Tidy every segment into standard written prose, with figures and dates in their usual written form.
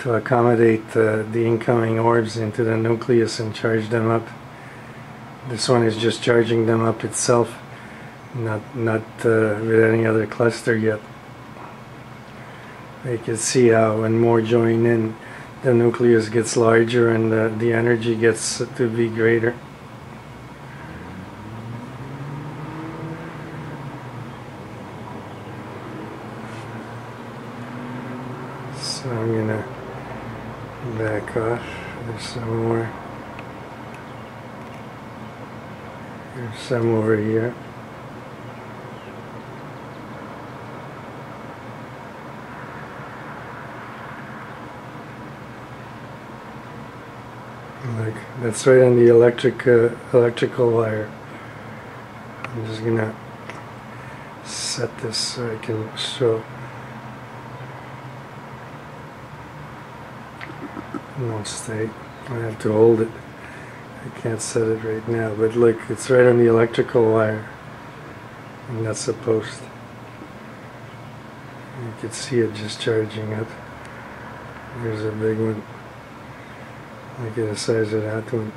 to accommodate the incoming orbs into the nucleus and charge them up. This one is just charging them up itself, not with any other cluster yet. You can see how when more join in, the nucleus gets larger and the energy gets to be greater. So I'm gonna back off. There's some more. There's some over here. Look, that's right on the electrical wire. I'm just gonna set this so I can show. It won't stay. I have to hold it. I can't set it right now, but look, it's right on the electrical wire, and that's a post. You can see it just charging up. Here's a big one. Look at the size of that one.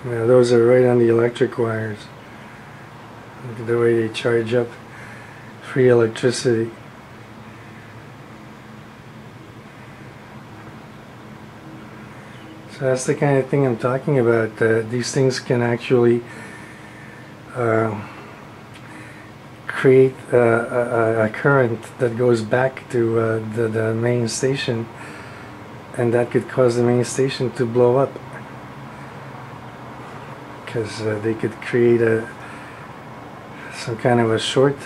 Now those are right on the electric wires. Look at the way they charge up free electricity. So that's the kind of thing I'm talking about. These things can actually create a current that goes back to the main station, and that could cause the main station to blow up, because they could create some kind of a short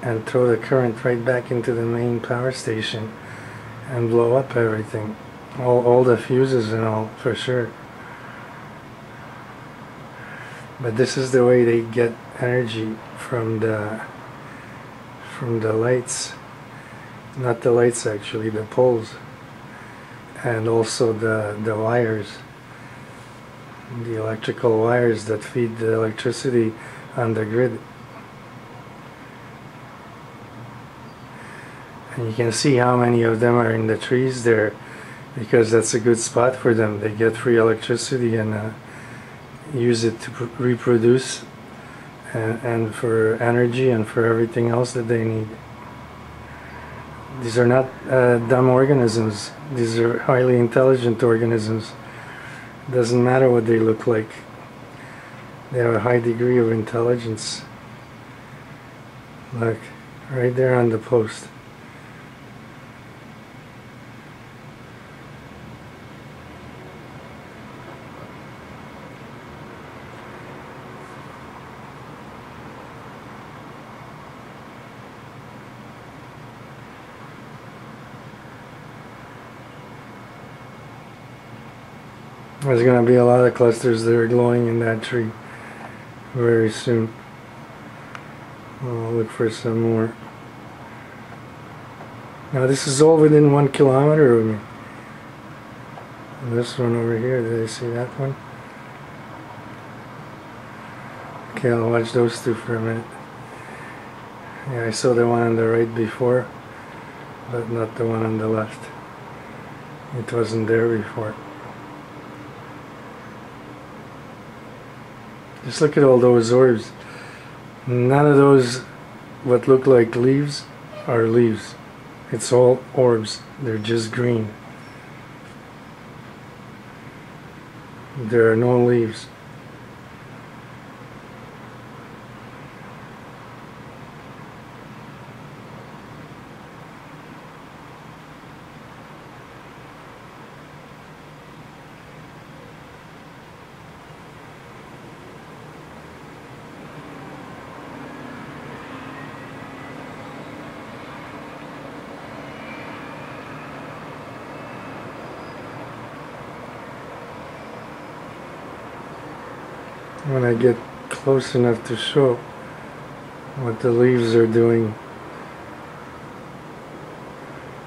and throw the current right back into the main power station and blow up everything. All the fuses and all, for sure. But this is the way they get energy from the lights, not the lights actually, the poles, and also the wires, the electrical wires that feed the electricity on the grid. And you can see how many of them are in the trees there, because that's a good spot for them. They get free electricity and use it to reproduce and for energy and for everything else that they need. These are not dumb organisms. These are highly intelligent organisms. Doesn't matter what they look like. They have a high degree of intelligence. Look, right there on the post. There's going to be a lot of clusters that are glowing in that tree very soon. I'll look for some more. Now this is all within 1 kilometer of me. And this one over here, did I see that one? Okay, I'll watch those two for a minute. Yeah, I saw the one on the right before, but not the one on the left. It wasn't there before. Just look at all those orbs. None of those what look like leaves are leaves. It's all orbs. They're just green. There are no leaves. When I get close enough to show what the leaves are doing,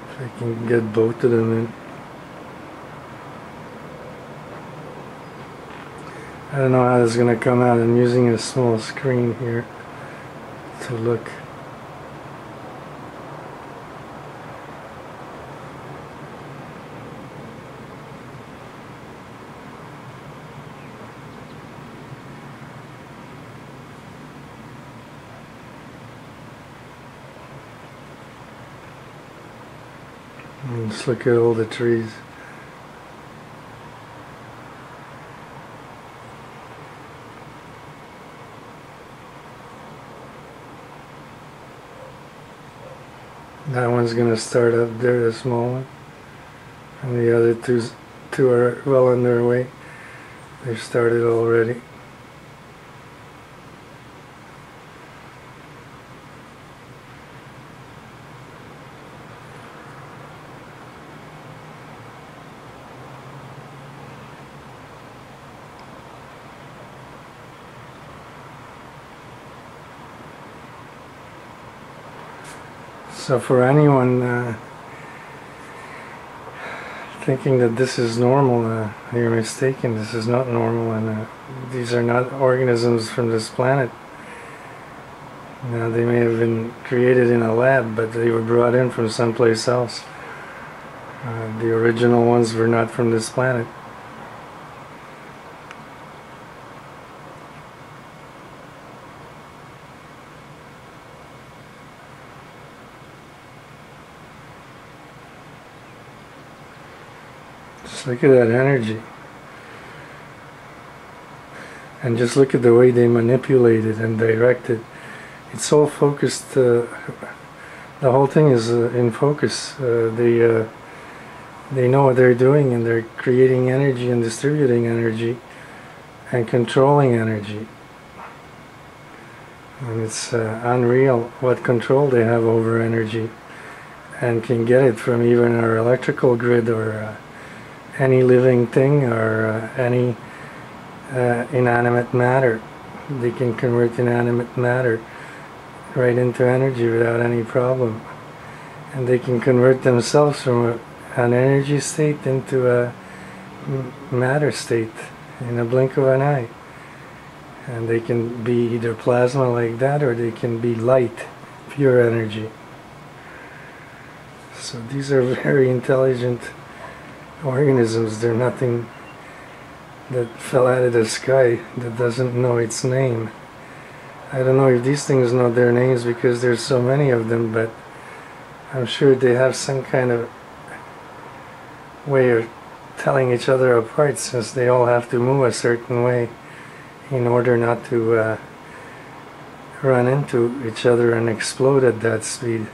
if I can get both of them in. I don't know how this is going to come out. I'm using a small screen here to look. And just look at all the trees. That one's going to start up there, the small one. And the other two are well on their way. They've started already. So for anyone thinking that this is normal, you're mistaken. This is not normal, and these are not organisms from this planet. Now, they may have been created in a lab, but they were brought in from someplace else. The original ones were not from this planet. Just look at that energy. And just look at the way they manipulate it and direct it. It's all focused. The whole thing is in focus. They know what they're doing, and they're creating energy and distributing energy and controlling energy. And it's unreal what control they have over energy, and can get it from even our electrical grid or any living thing or any inanimate matter. They can convert inanimate matter right into energy without any problem. And they can convert themselves from an energy state into a matter state in a blink of an eye. And they can be either plasma like that, or they can be light, pure energy. So these are very intelligent organisms. They're nothing that fell out of the sky that doesn't know its name. I don't know if these things know their names because there's so many of them, but I'm sure they have some kind of way of telling each other apart, since they all have to move a certain way in order not to run into each other and explode at that speed,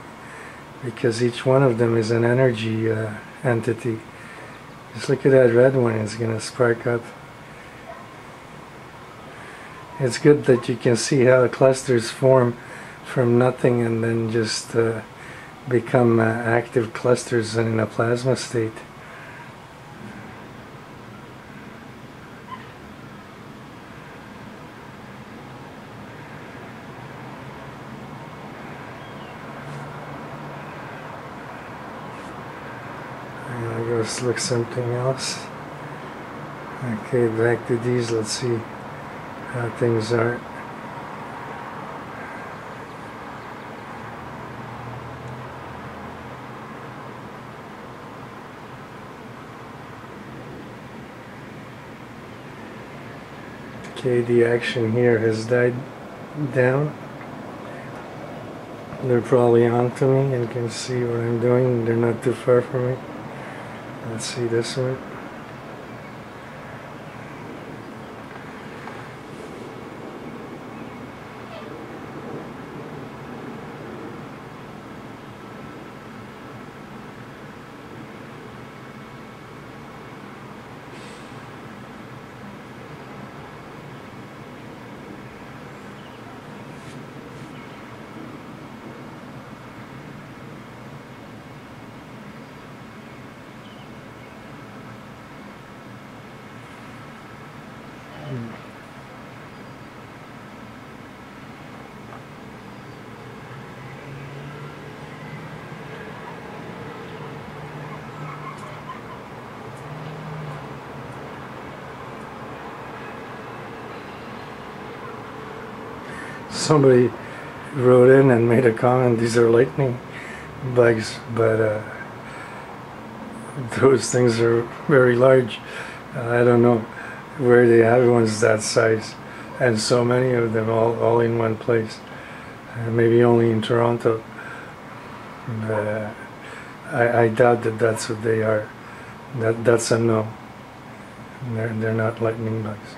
because each one of them is an energy entity. Just look at that red one, it's going to spark up. It's good that you can see how clusters form from nothing and then just become active clusters in a plasma state. Let's look something else. Okay, back to these. Let's see how things are. Okay, the action here has died down. They're probably onto me and can see what I'm doing. They're not too far from me. Let's see this one. Somebody wrote in and made a comment, these are lightning bugs, but those things are very large. I don't know where they have ones that size, and so many of them all in one place. Maybe only in Toronto. But I doubt that that's what they are. That's a no. They're not lightning bugs.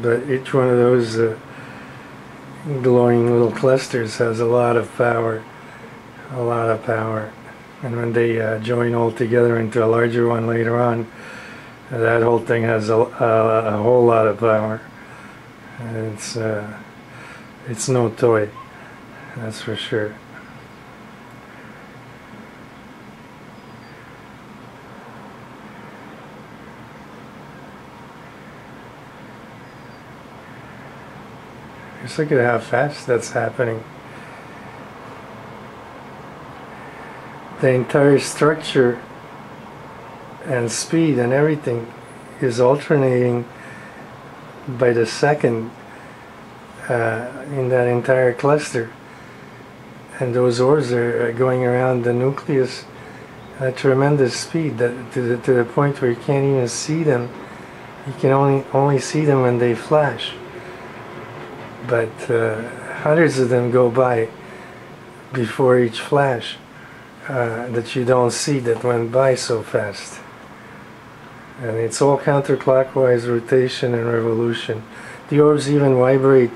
But each one of those glowing little clusters has a lot of power, and when they join all together into a larger one later on, that whole thing has a whole lot of power. And it's no toy, that's for sure. Just look at how fast that's happening. The entire structure and speed and everything is alternating by the second in that entire cluster. And those ores are going around the nucleus at a tremendous speed, that to the point where you can't even see them. You can only see them when they flash. But hundreds of them go by before each flash that you don't see, that went by so fast. And it's all counterclockwise rotation and revolution. The orbs even vibrate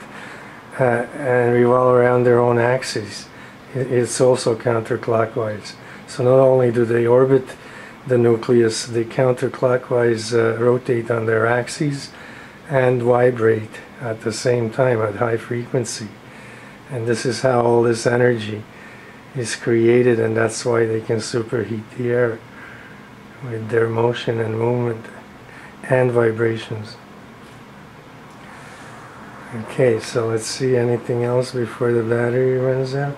and revolve around their own axes. It's also counterclockwise. So not only do they orbit the nucleus, they counterclockwise rotate on their axes and vibrate at the same time at high frequency. And this is how all this energy is created, and that's why they can superheat the air with their motion and movement and vibrations. Okay, so let's see anything else before the battery runs out.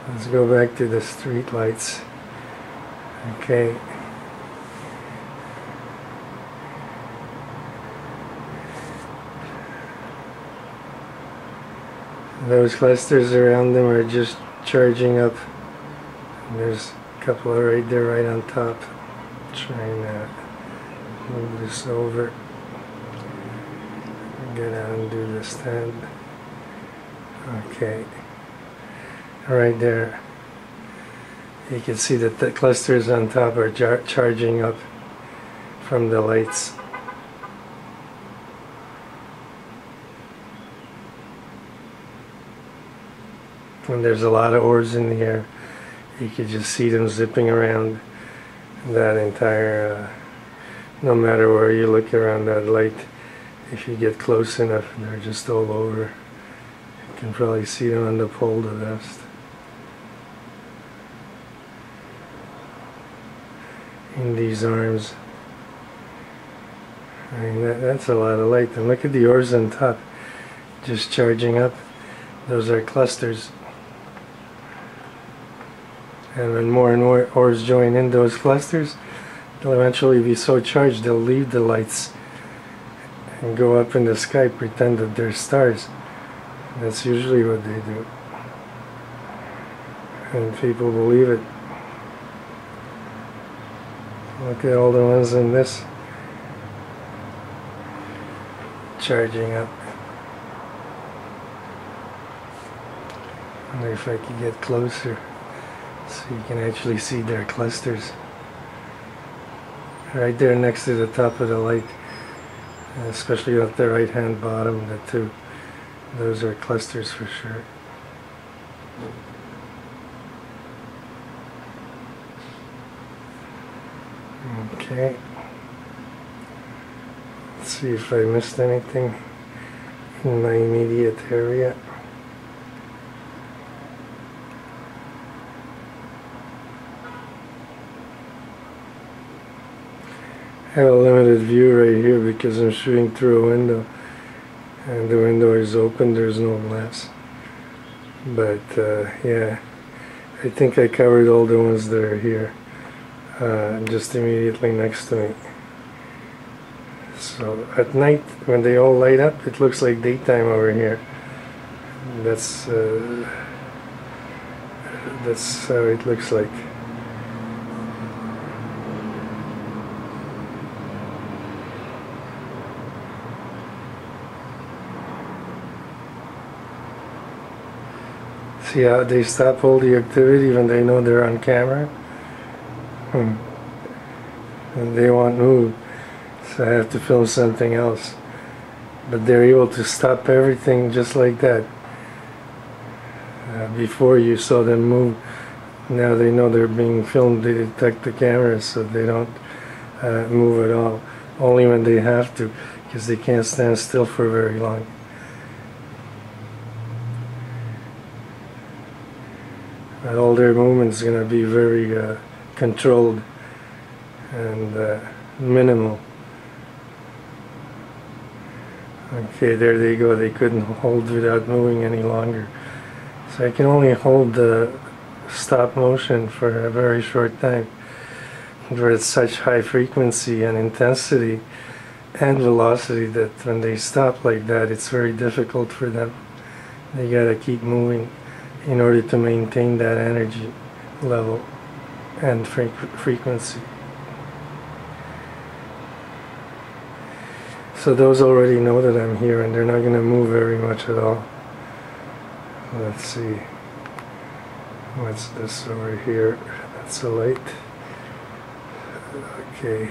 Let's go back to the street lights. Okay. Those clusters around them are just charging up. And there's a couple right there, right on top. Trying to move this over. Get out and do the stand. Okay. Right there. You can see that the clusters on top are charging up from the lights. When there's a lot of ores in the air, you could just see them zipping around that entire, no matter where you look around that light, if you get close enough, they're just all over. You can probably see them on the pole the best. In these arms. I mean, that's a lot of light. And look at the ores on top, just charging up. Those are clusters. And when more and more ores join in those clusters, they'll eventually be so charged they'll leave the lights and go up in the sky, pretend that they're stars. That's usually what they do. And people believe it. Look at all the ones in this charging up. I wonder if I could get closer so you can actually see their clusters. Right there next to the top of the light, especially at the right hand bottom, the two. Those are clusters for sure. Okay. Let's see if I missed anything in my immediate area. I have a limited view right here because I'm shooting through a window, and the window is open, there's no glass. But yeah, I think I covered all the ones that are here, just immediately next to me. So at night, when they all light up, it looks like daytime over here. That's how it looks like. See how they stop all the activity when they know they're on camera? And they won't move, so I have to film something else. But they're able to stop everything just like that. Before you saw them move, now they know they're being filmed, they detect the cameras, so they don't move at all. Only when they have to, because they can't stand still for very long. But all their movements are going to be very controlled and minimal. Okay, there they go. They couldn't hold without moving any longer. So I can only hold the stop motion for a very short time. Where it's such high frequency and intensity and velocity that when they stop like that, it's very difficult for them. They gotta keep moving in order to maintain that energy level and frequency. So those already know that I'm here and they're not going to move very much at all. Let's see. What's this over here? That's a light. Okay.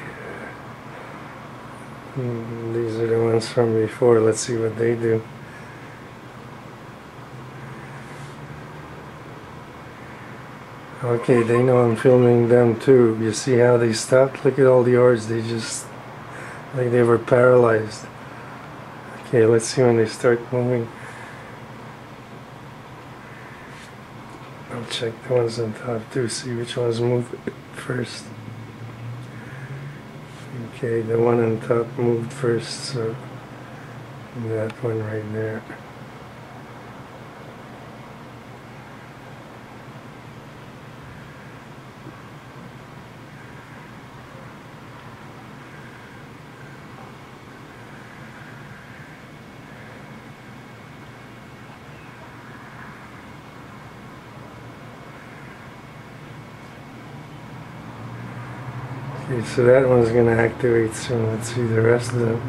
These are the ones from before. Let's see what they do. Okay, they know I'm filming them too. You see how they stopped? Look at all the oars. They just, like they were paralyzed. Okay, let's see when they start moving. I'll check the ones on top too, see which ones move first. Okay, the one on top moved first, so that one right there. Okay, so that one's going to activate soon. Let's see the rest of them.